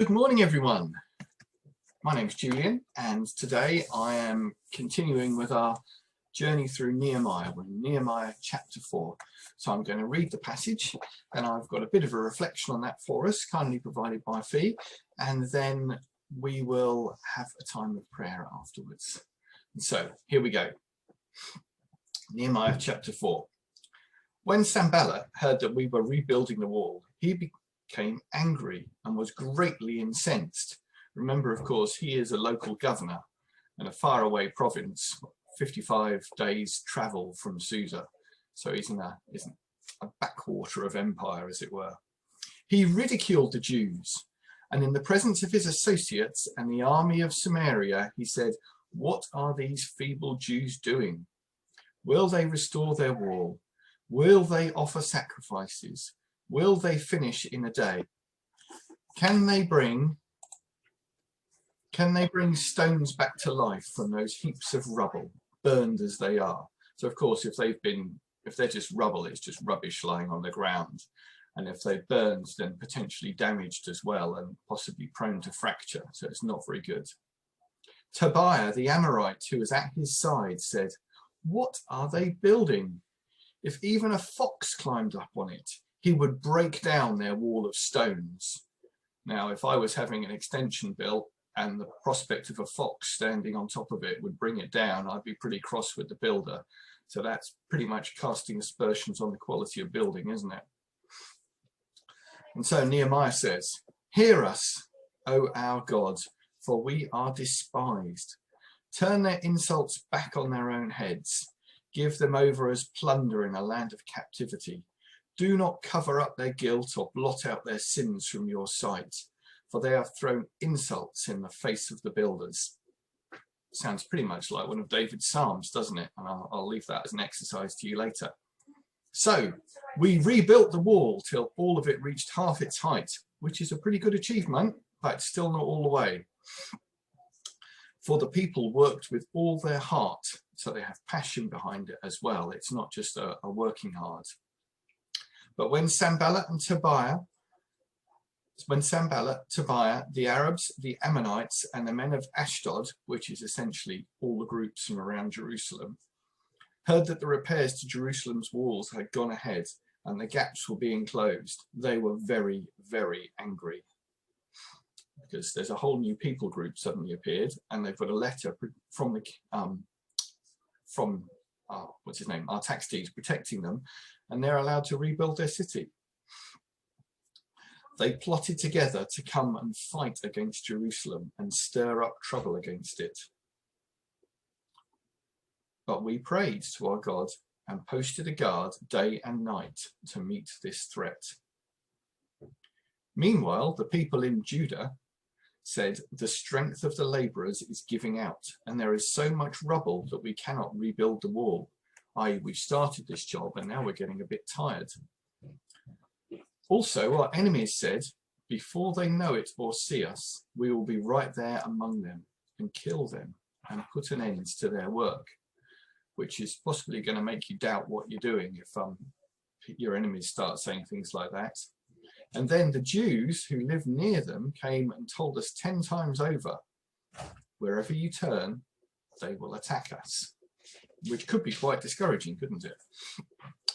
Good morning, everyone. My name's Julian, and today I am continuing with our journey through Nehemiah. We're in Nehemiah chapter 4. So I'm going to read the passage, and I've got a bit of a reflection on that for us, kindly provided by Fee, and then we will have a time of prayer afterwards. And so here we go. Nehemiah chapter 4. When Sanballat heard that we were rebuilding the wall, he became angry and was greatly incensed. Remember, of course, he is a local governor in a faraway province, 55 days travel from Susa. So he's in a backwater of empire, as it were. He ridiculed the Jews, and in the presence of his associates and the army of Samaria, he said, "What are these feeble Jews doing? Will they restore their wall? Will they offer sacrifices? Will they finish in a day? Can they bring stones back to life from those heaps of rubble, burned as they are?" So of course, if they're just rubble, it's just rubbish lying on the ground. And if they're burned, then potentially damaged as well and possibly prone to fracture. So it's not very good. Tobiah, the Amorite, who was at his side, said, "What are they building? If even a fox climbed up on it, he would break down their wall of stones." Now, if I was having an extension built and the prospect of a fox standing on top of it would bring it down, I'd be pretty cross with the builder. So that's pretty much casting aspersions on the quality of building, isn't it? And so Nehemiah says, "Hear us, O our God, for we are despised. Turn their insults back on their own heads. Give them over as plunder in a land of captivity. Do not cover up their guilt or blot out their sins from your sight, for they have thrown insults in the face of the builders." Sounds pretty much like one of David's Psalms, doesn't it? And I'll leave that as an exercise to you later. So we rebuilt the wall till all of it reached half its height, which is a pretty good achievement, but still not all the way. For the people worked with all their heart, so they have passion behind it as well. It's not just a working hard. But when Sanballat, Tobiah, the Arabs, the Ammonites, and the men of Ashdod, which is essentially all the groups from around Jerusalem, heard that the repairs to Jerusalem's walls had gone ahead and the gaps were being closed, they were very, very angry. Because there's a whole new people group suddenly appeared, and they've got a letter from Artaxerxes protecting them, and they're allowed to rebuild their city. They plotted together to come and fight against Jerusalem and stir up trouble against it. But we prayed to our God and posted a guard day and night to meet this threat. Meanwhile, the people in Judah said, "The strength of the laborers is giving out, and there is so much rubble that we cannot rebuild the wall. We've started this job and now we're getting a bit tired." Also, our enemies said, "Before they know it or see us, we will be right there among them and kill them and put an end to their work," which is possibly going to make you doubt what you're doing if your enemies start saying things like that. And then the Jews who lived near them came and told us 10 times over, "Wherever you turn, they will attack us," which could be quite discouraging, couldn't it?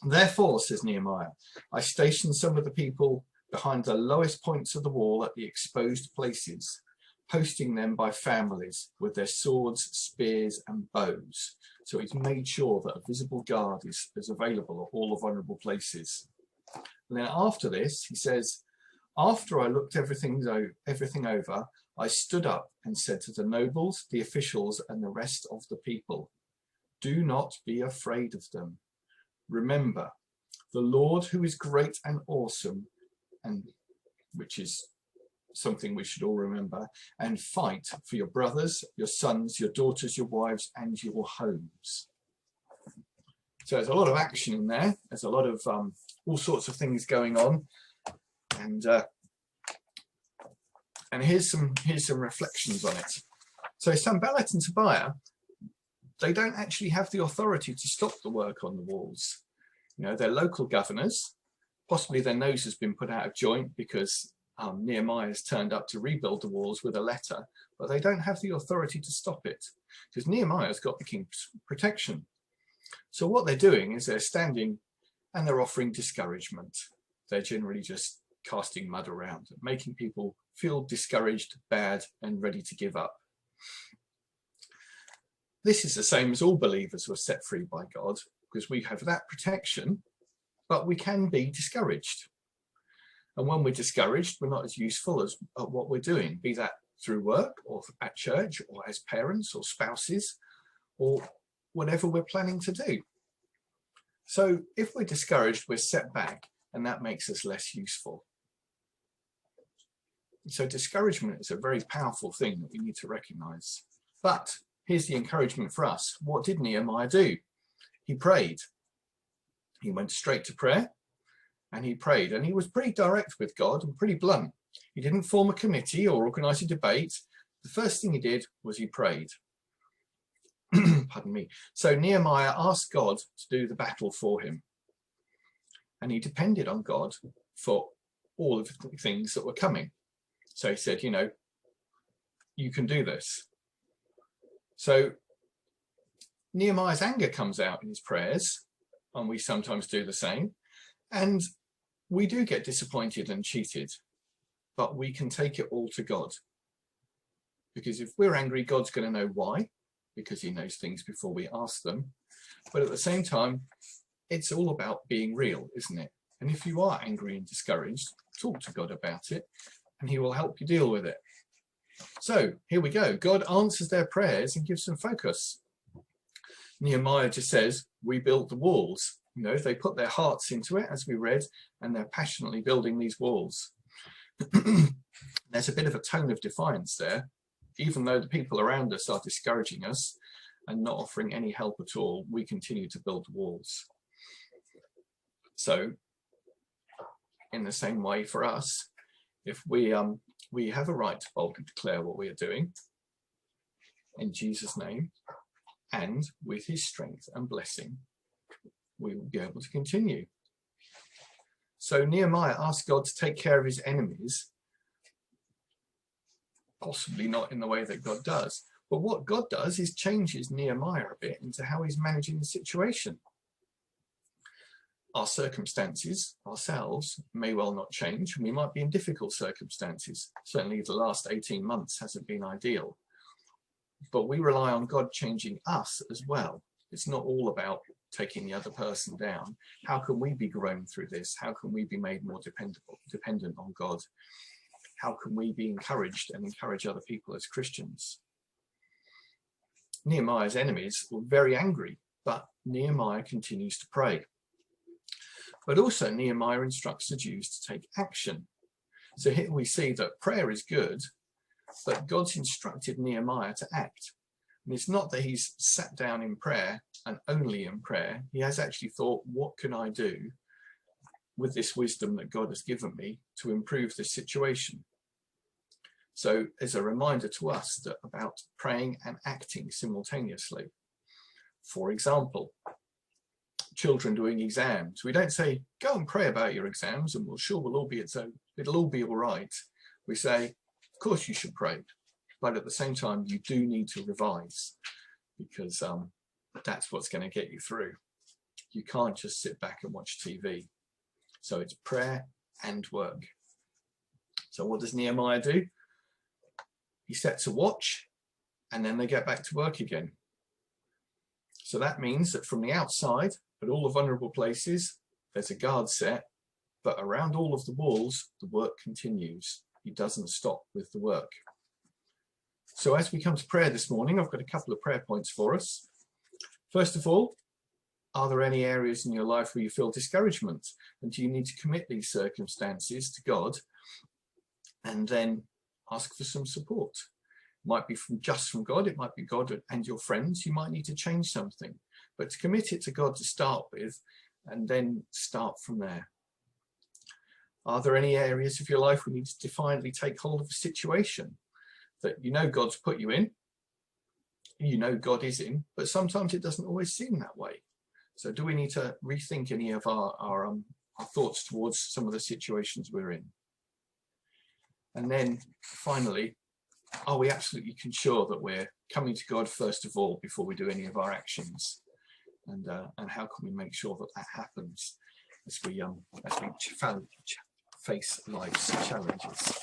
"Therefore," says Nehemiah, "I stationed some of the people behind the lowest points of the wall at the exposed places, posting them by families with their swords, spears, and bows." So he's made sure that a visible guard is available at all the vulnerable places. And then after this, he says, "After I looked everything over, I stood up and said to the nobles, the officials, and the rest of the people, 'Do not be afraid of them. Remember, the Lord who is great and awesome,'" and which is something we should all remember, "and fight for your brothers, your sons, your daughters, your wives, and your homes." So there's a lot of action in there. There's a lot of all sorts of things going on, and here's some reflections on it. So Sanballat and Tobiah, they don't actually have the authority to stop the work on the walls. You know, they're local governors. Possibly their nose has been put out of joint because Nehemiah has turned up to rebuild the walls with a letter, but they don't have the authority to stop it because Nehemiah's got the king's protection. So what they're doing is they're standing and they're offering discouragement. They're generally just casting mud around, making people feel discouraged, bad, and ready to give up. This is the same as all believers who are set free by God, because we have that protection, but we can be discouraged. And when we're discouraged, we're not as useful as at what we're doing, be that through work or at church or as parents or spouses or whatever we're planning to do. So if we're discouraged, we're set back, and that makes us less useful. So discouragement is a very powerful thing that we need to recognize. But here's the encouragement for us. What did Nehemiah do? He prayed. He went straight to prayer and he prayed, and he was pretty direct with God and pretty blunt. He didn't form a committee or organize a debate. The first thing he did was he prayed. Pardon me. So Nehemiah asked God to do the battle for him, and he depended on God for all of the things that were coming. So he said, you know, you can do this. So Nehemiah's anger comes out in his prayers, and we sometimes do the same. And we do get disappointed and cheated, but we can take it all to God. Because if we're angry, God's going to know why, because he knows things before we ask them. But at the same time, it's all about being real, isn't it? And if you are angry and discouraged, talk to God about it, and he will help you deal with it. So here we go. God answers their prayers and gives them focus. Nehemiah just says, we built the walls. You know, they put their hearts into it, as we read, and they're passionately building these walls. There's a bit of a tone of defiance there, even though the people around us are discouraging us and not offering any help at all. We continue to build walls. So in the same way for us, if we have a right to boldly declare what we are doing in Jesus' name, and with his strength and blessing, we will be able to continue. So Nehemiah asked God to take care of his enemies, possibly not in the way that God does. But what God does is changes Nehemiah a bit into how he's managing the situation. Our circumstances, ourselves, may well not change. We might be in difficult circumstances. Certainly the last 18 months hasn't been ideal. But we rely on God changing us as well. It's not all about taking the other person down. How can we be grown through this? How can we be made more dependent on God? How can we be encouraged and encourage other people as Christians? Nehemiah's enemies were very angry, but Nehemiah continues to pray. But also Nehemiah instructs the Jews to take action. So here we see that prayer is good, but God's instructed Nehemiah to act. And it's not that he's sat down in prayer and only in prayer. He has actually thought, what can I do with this wisdom that God has given me to improve this situation? So as a reminder to us that about praying and acting simultaneously. For example, children doing exams. We don't say, go and pray about your exams and it'll all be all right. We say, of course you should pray. But at the same time, you do need to revise, because that's what's going to get you through. You can't just sit back and watch TV. So it's prayer and work. So what does Nehemiah do? He sets a watch, and then they get back to work again. So that means that from the outside, at all the vulnerable places, there's a guard set, but around all of the walls, the work continues. He doesn't stop with the work. So as we come to prayer this morning, I've got a couple of prayer points for us. First of all, are there any areas in your life where you feel discouragement? And do you need to commit these circumstances to God and then ask for some support? It might be just from God, it might be God and your friends. You might need to change something, but to commit it to God to start with and then start from there. Are there any areas of your life where you need to defiantly take hold of a situation that you know God's put you in, you know God is in, but sometimes it doesn't always seem that way? So do we need to rethink any of our thoughts towards some of the situations we're in? And then finally, are we absolutely sure that we're coming to God first of all before we do any of our actions? And how can we make sure that that happens as we face life's challenges?